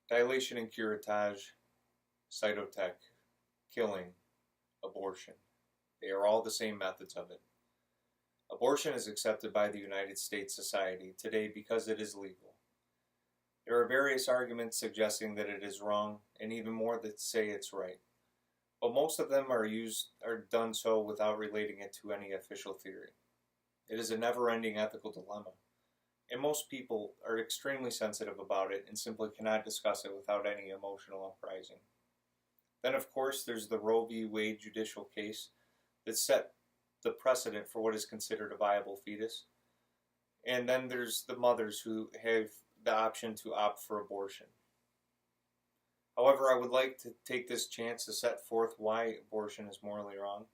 Dilation and curettage, cytotech, killing, abortion. They are all the same methods of it. Abortion is accepted by the United States society today because it is legal. There are various arguments suggesting that it is wrong, and even more that say it's right. But most of them are done so without relating it to any official theory. It is a never-ending ethical dilemma, and most people are extremely sensitive about it and simply cannot discuss it without any emotional uprising. Then, of course, there's the Roe v. Wade judicial case that set the precedent for what is considered a viable fetus. And then there's the mothers who have the option to opt for abortion. However, I would like to take this chance to set forth why abortion is morally wrong,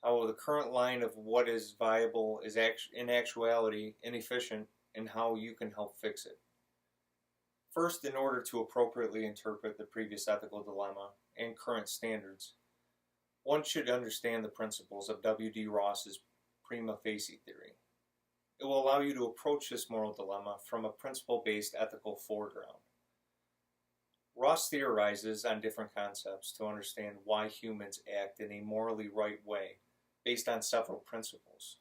how the current line of what is viable is in actuality inefficient, and how you can help fix it. First, in order to appropriately interpret the previous ethical dilemma and current standards, one should understand the principles of W.D. Ross's prima facie theory. It will allow you to approach this moral dilemma from a principle-based ethical foreground. Ross theorizes on different concepts to understand why humans act in a morally right way based on several principles.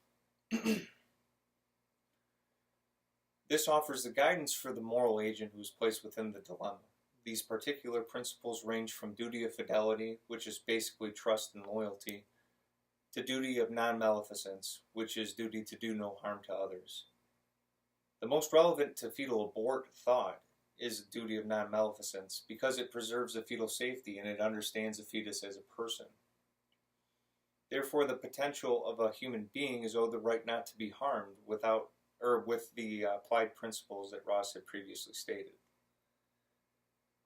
This offers the guidance for the moral agent who is placed within the dilemma. These particular principles range from duty of fidelity, which is basically trust and loyalty, to duty of non-maleficence, which is duty to do no harm to others. The most relevant to fetal abort thought is the duty of non-maleficence because it preserves the fetal safety and it understands the fetus as a person. Therefore, the potential of a human being is owed the right not to be harmed with the applied principles that Ross had previously stated.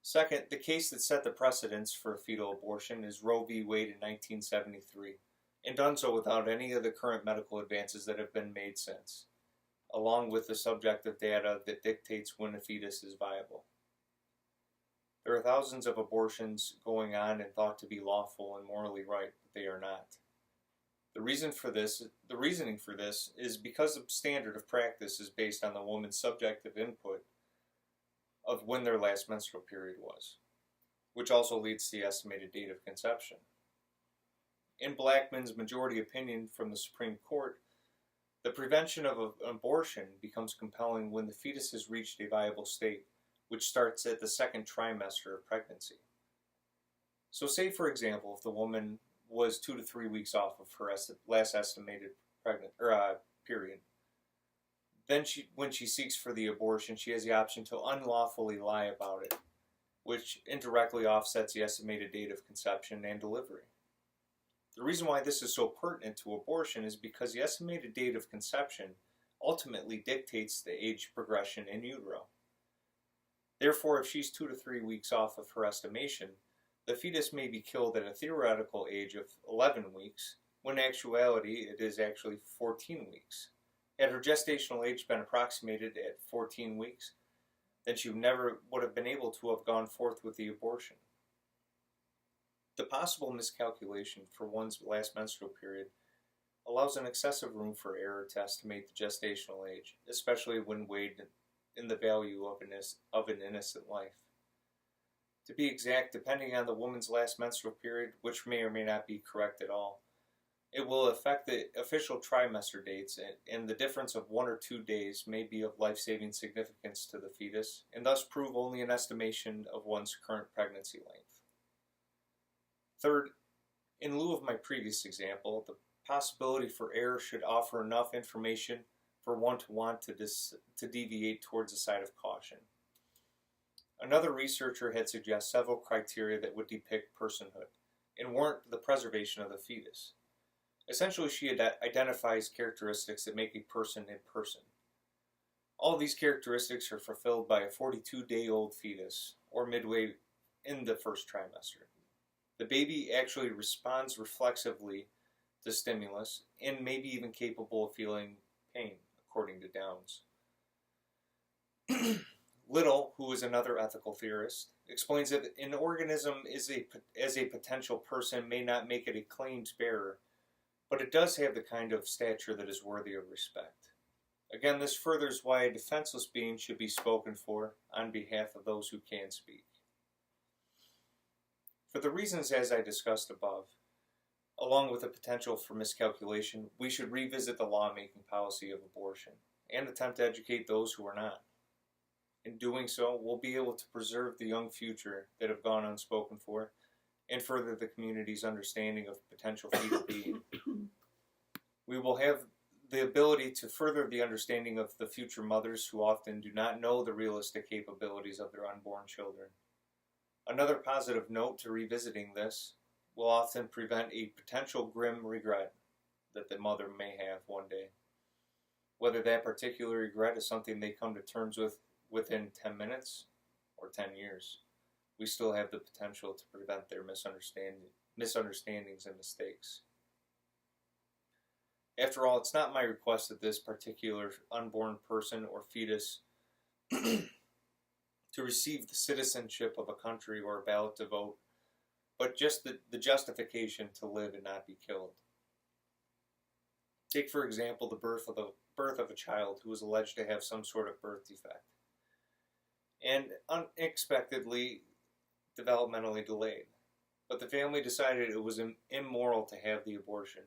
Second, the case that set the precedence for fetal abortion is Roe v. Wade in 1973, and done so without any of the current medical advances that have been made since, along with the subjective data that dictates when a fetus is viable. There are thousands of abortions going on and thought to be lawful and morally right, but they are not. The reasoning for this is because the standard of practice is based on the woman's subjective input of when their last menstrual period was, which also leads to the estimated date of conception. In Blackmun's majority opinion from the Supreme Court, the prevention of an abortion becomes compelling when the fetus has reached a viable state, which starts at the second trimester of pregnancy. So say, for example, if the woman was 2 to 3 weeks off of her last estimated period, then when she seeks for the abortion, she has the option to unlawfully lie about it, which indirectly offsets the estimated date of conception and delivery. The reason why this is so pertinent to abortion is because the estimated date of conception ultimately dictates the age progression in utero. Therefore, if she's 2 to 3 weeks off of her estimation, the fetus may be killed at a theoretical age of 11 weeks, when in actuality it is actually 14 weeks. Had her gestational age been approximated at 14 weeks, then she never would have been able to have gone forth with the abortion. The possible miscalculation for one's last menstrual period allows an excessive room for error to estimate the gestational age, especially when weighed in the value of an innocent life. To be exact, depending on the woman's last menstrual period, which may or may not be correct at all, it will affect the official trimester dates, and the difference of 1 or 2 days may be of life-saving significance to the fetus, and thus prove only an estimation of one's current pregnancy length. Third, in lieu of my previous example, the possibility for error should offer enough information for one to want to deviate towards the side of caution. Another researcher had suggested several criteria that would depict personhood and warrant the preservation of the fetus. Essentially, she identifies characteristics that make a person a person. All these characteristics are fulfilled by a 42-day-old fetus, or midway in the first trimester. The baby actually responds reflexively to stimulus and may be even capable of feeling pain, according to Downs. Little, who is another ethical theorist, explains that an organism as a potential person may not make it a claims bearer, but it does have the kind of stature that is worthy of respect. Again, this furthers why a defenseless being should be spoken for on behalf of those who can speak. For the reasons as I discussed above, along with the potential for miscalculation, we should revisit the lawmaking policy of abortion and attempt to educate those who are not. In doing so, we'll be able to preserve the young future that have gone unspoken for and further the community's understanding of potential fetal being. We will have the ability to further the understanding of the future mothers who often do not know the realistic capabilities of their unborn children. Another positive note to revisiting this will often prevent a potential grim regret that the mother may have one day. Whether that particular regret is something they come to terms with within 10 minutes or 10 years, we still have the potential to prevent their misunderstandings and mistakes. After all, it's not my request that this particular unborn person or fetus to receive the citizenship of a country or a ballot to vote, but just the justification to live and not be killed. Take, for example, the birth of a child who was alleged to have some sort of birth defect and unexpectedly developmentally delayed, but the family decided it was immoral to have the abortion.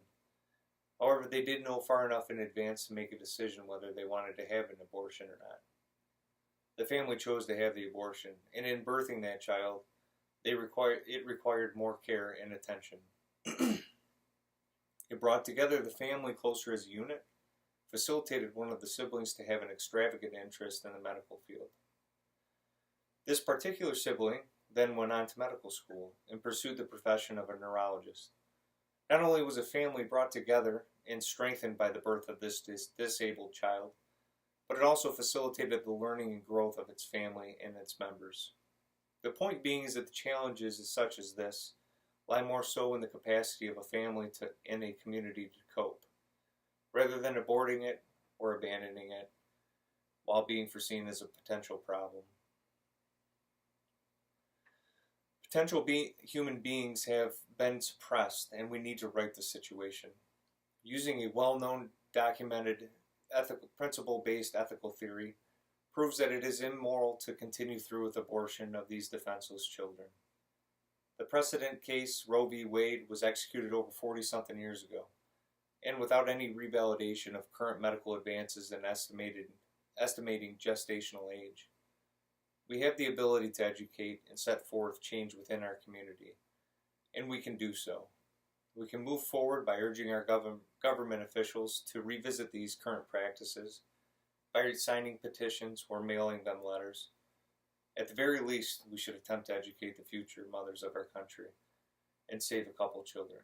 However, they did know far enough in advance to make a decision whether they wanted to have an abortion or not. The family chose to have the abortion, and in birthing that child, it required more care and attention. It brought together the family closer as a unit, facilitated one of the siblings to have an extravagant interest in the medical field. This particular sibling then went on to medical school and pursued the profession of a neurologist. Not only was a family brought together and strengthened by the birth of this disabled child, but it also facilitated the learning and growth of its family and its members. The point being is that the challenges such as this lie more so in the capacity of a family and a community to cope, rather than aborting it or abandoning it while being foreseen as a potential problem. Potential human beings have been suppressed, and we need to right the situation. Using a well-known, documented, principle-based ethical theory proves that it is immoral to continue through with abortion of these defenseless children. The precedent case, Roe v. Wade, was executed over 40-something years ago, and without any revalidation of current medical advances in estimating gestational age. We have the ability to educate and set forth change within our community, and we can do so. We can move forward by urging our government officials to revisit these current practices, by signing petitions or mailing them letters. At the very least, we should attempt to educate the future mothers of our country and save a couple children.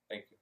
Thank you.